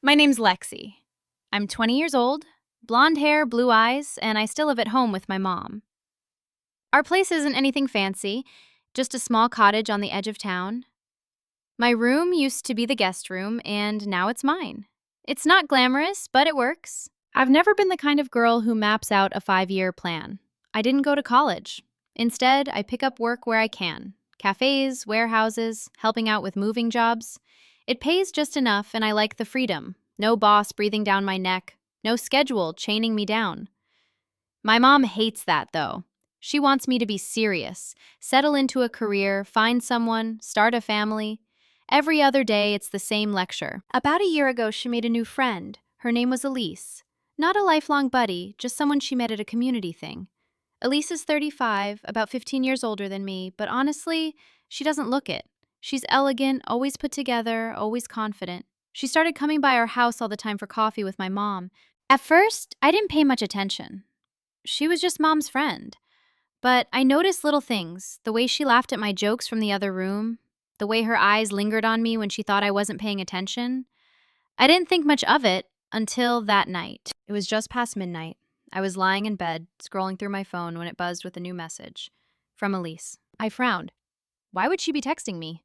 My name's Lexi. I'm 20 years old, blonde hair, blue eyes, and I still live at home with my mom. Our place isn't anything fancy, just a small cottage on the edge of town. My room used to be the guest room, and now it's mine. It's not glamorous, but it works. I've never been the kind of girl who maps out a 5-year plan. I didn't go to college. Instead, I pick up work where I can. Cafes, warehouses, helping out with moving jobs. It pays just enough, and I like the freedom. No boss breathing down my neck. No schedule chaining me down. My mom hates that, though. She wants me to be serious, settle into a career, find someone, start a family. Every other day, it's the same lecture. About a year ago, she made a new friend. Her name was Elise. Not a lifelong buddy, just someone she met at a community thing. Elise is 35, about 15 years older than me, but honestly, she doesn't look it. She's elegant, always put together, always confident. She started coming by our house all the time for coffee with my mom. At first, I didn't pay much attention. She was just mom's friend. But I noticed little things, the way she laughed at my jokes from the other room, the way her eyes lingered on me when she thought I wasn't paying attention. I didn't think much of it until that night. It was just past midnight. I was lying in bed, scrolling through my phone when it buzzed with a new message. From Elise. I frowned. Why would she be texting me?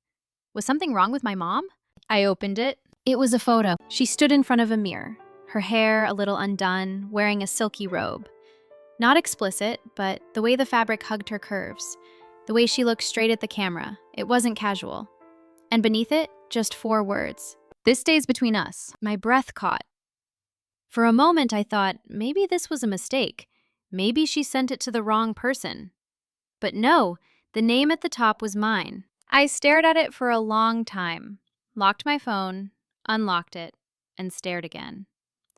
Was something wrong with my mom? I opened it. It was a photo. She stood in front of a mirror, her hair a little undone, wearing a silky robe. Not explicit, but the way the fabric hugged her curves, the way she looked straight at the camera, it wasn't casual. And beneath it, just 4 words. This stays between us. My breath caught. For a moment, I thought, maybe this was a mistake. Maybe she sent it to the wrong person. But no, the name at the top was mine. I stared at it for a long time, locked my phone, unlocked it, and stared again.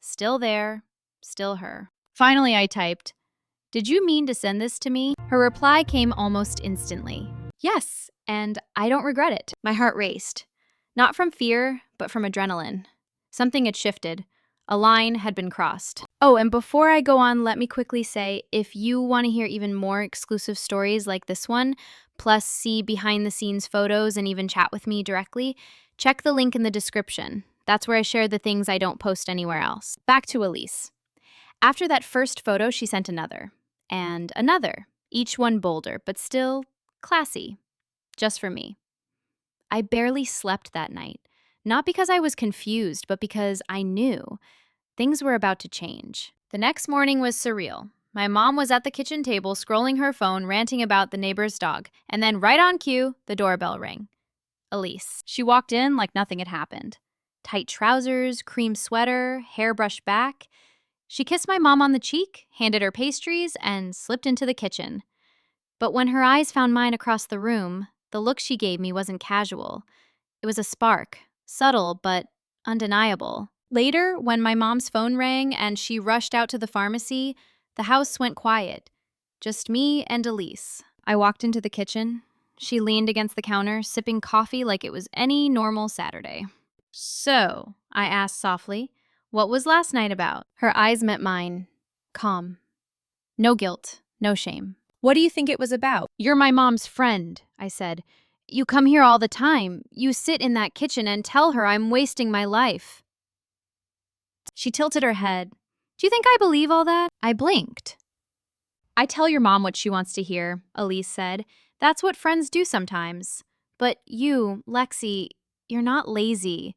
Still there, still her. Finally, I typed, "Did you mean to send this to me?" Her reply came almost instantly. Yes, and I don't regret it. My heart raced. Not from fear, but from adrenaline. Something had shifted. A line had been crossed. Oh, and before I go on, let me quickly say, if you want to hear even more exclusive stories like this one, plus see behind-the-scenes photos and even chat with me directly, check the link in the description. That's where I share the things I don't post anywhere else. Back to Elise. After that first photo, she sent another. And another. Each one bolder, but still classy. Just for me. I barely slept that night. Not because I was confused, but because I knew things were about to change. The next morning was surreal. My mom was at the kitchen table scrolling her phone, ranting about the neighbor's dog. And then right on cue, the doorbell rang. Elise. She walked in like nothing had happened. Tight trousers, cream sweater, hair brushed back. She kissed my mom on the cheek, handed her pastries, and slipped into the kitchen. But when her eyes found mine across the room, the look she gave me wasn't casual. It was a spark, subtle but undeniable. Later, when my mom's phone rang and she rushed out to the pharmacy, the house went quiet. Just me and Elise. I walked into the kitchen. She leaned against the counter, sipping coffee like it was any normal Saturday. "So," I asked softly, "what was last night about?" Her eyes met mine. Calm. No guilt, no shame. "What do you think it was about?" "You're my mom's friend," I said. "You come here all the time. You sit in that kitchen and tell her I'm wasting my life." She tilted her head. "Do you think I believe all that?" I blinked. "I tell your mom what she wants to hear," Elise said. "That's what friends do sometimes. But you, Lexi, you're not lazy.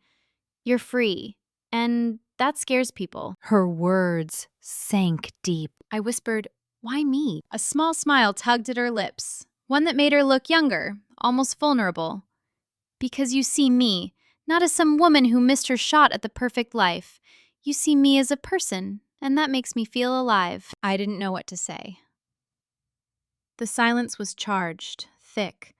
You're free. And that scares people." Her words sank deep. I whispered, "Why me?" A small smile tugged at her lips, one that made her look younger, almost vulnerable. "Because you see me, not as some woman who missed her shot at the perfect life. You see me as a person, and that makes me feel alive." I didn't know what to say. The silence was charged, thick,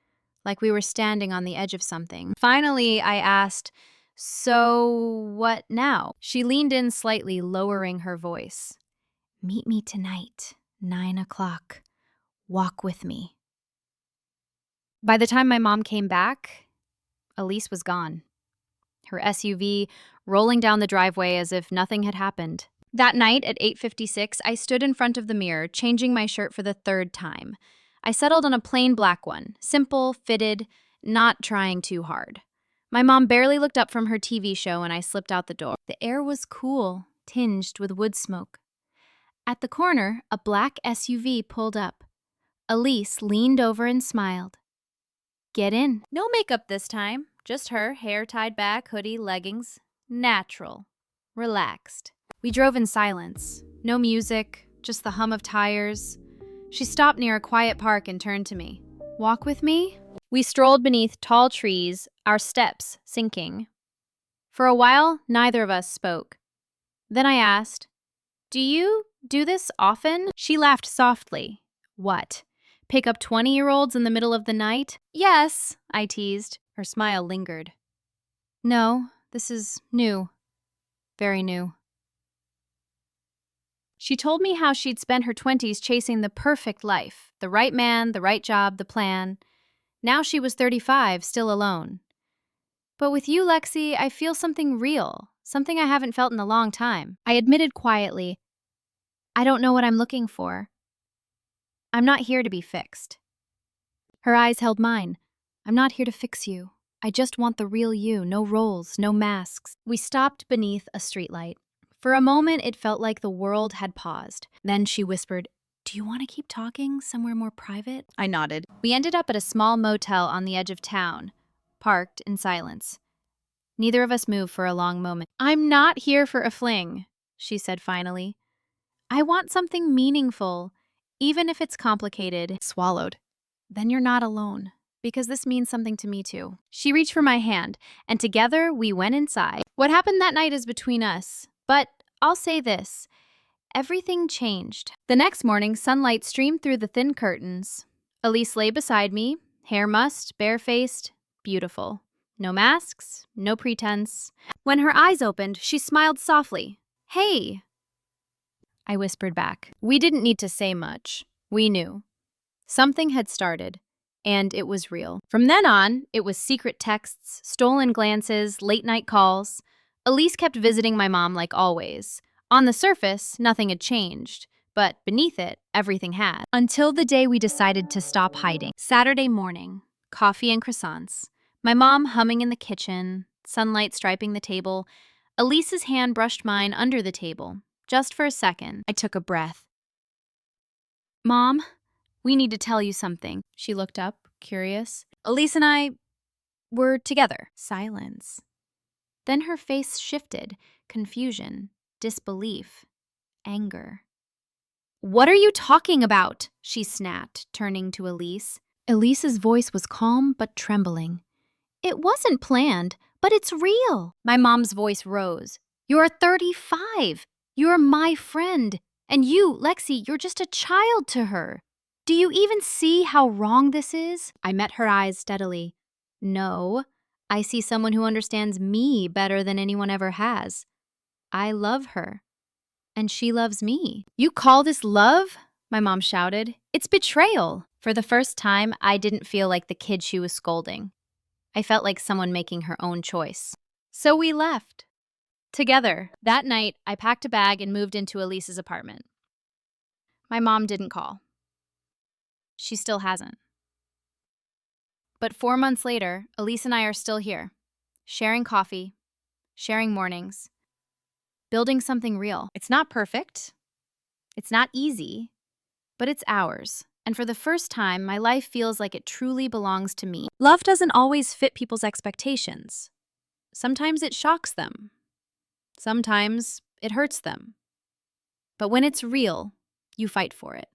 like we were standing on the edge of something. Finally, I asked, "So what now?" She leaned in slightly, lowering her voice. "Meet me tonight, 9 o'clock. Walk with me." By the time my mom came back, Elise was gone. Her SUV rolling down the driveway as if nothing had happened. That night at 8:56, I stood in front of the mirror, changing my shirt for the 3rd time. I settled on a plain black one, simple, fitted, not trying too hard. My mom barely looked up from her TV show and I slipped out the door. The air was cool, tinged with wood smoke. At the corner, a black SUV pulled up. Elise leaned over and smiled. Get in. No makeup this time. Just her, hair tied back, hoodie, leggings. Natural. Relaxed. We drove in silence. No music, just the hum of tires. She stopped near a quiet park and turned to me. Walk with me? We strolled beneath tall trees, our steps sinking. For a while, neither of us spoke. Then I asked, "Do you do this often?" She laughed softly. What? Pick up 20-year-olds in the middle of the night? Yes, I teased. Her smile lingered. No, this is new. Very new. She told me how she'd spent her 20s chasing the perfect life, the right man, the right job, the plan. Now she was 35, still alone. But with you, Lexi, I feel something real, something I haven't felt in a long time. I admitted quietly, I don't know what I'm looking for. I'm not here to be fixed. Her eyes held mine. I'm not here to fix you. I just want the real you, no roles, no masks. We stopped beneath a streetlight. For a moment, it felt like the world had paused. Then she whispered, "Do you want to keep talking somewhere more private?" I nodded. We ended up at a small motel on the edge of town, parked in silence. Neither of us moved for a long moment. I'm not here for a fling, she said finally. I want something meaningful, even if it's complicated. Swallowed. Then you're not alone, because this means something to me too. She reached for my hand, and together we went inside. What happened that night is between us, but I'll say this. Everything changed. The next morning, sunlight streamed through the thin curtains. Elise lay beside me, hair mussed, barefaced, beautiful. No masks, no pretense. When her eyes opened, she smiled softly. Hey, I whispered back. We didn't need to say much. We knew. Something had started, and it was real. From then on, it was secret texts, stolen glances, late-night calls. Elise kept visiting my mom like always. On the surface, nothing had changed, but beneath it, everything had. Until the day we decided to stop hiding. Saturday morning, coffee and croissants. My mom humming in the kitchen, sunlight striping the table. Elise's hand brushed mine under the table. Just for a second, I took a breath. Mom, we need to tell you something. She looked up, curious. Elise and I were together. Silence. Then her face shifted. Confusion, disbelief, anger. What are you talking about? She snapped, turning to Elise. Elise's voice was calm but trembling. It wasn't planned, but it's real. My mom's voice rose. You're 35. You're my friend. And you, Lexi, you're just a child to her. Do you even see how wrong this is? I met her eyes steadily. No, I see someone who understands me better than anyone ever has. I love her. And she loves me. You call this love? My mom shouted. It's betrayal. For the first time, I didn't feel like the kid she was scolding. I felt like someone making her own choice. So we left. Together. That night, I packed a bag and moved into Elise's apartment. My mom didn't call. She still hasn't. But 4 months later, Elise and I are still here, sharing coffee, sharing mornings, building something real. It's not perfect. It's not easy, but it's ours. And for the first time, my life feels like it truly belongs to me. Love doesn't always fit people's expectations. Sometimes it shocks them. Sometimes it hurts them. But when it's real, you fight for it.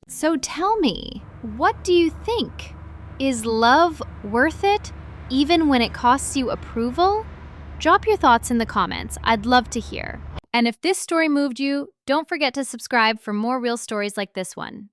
So tell me, what do you think? Is love worth it, even when it costs you approval? Drop your thoughts in the comments. I'd love to hear. And if this story moved you, don't forget to subscribe for more real stories like this one.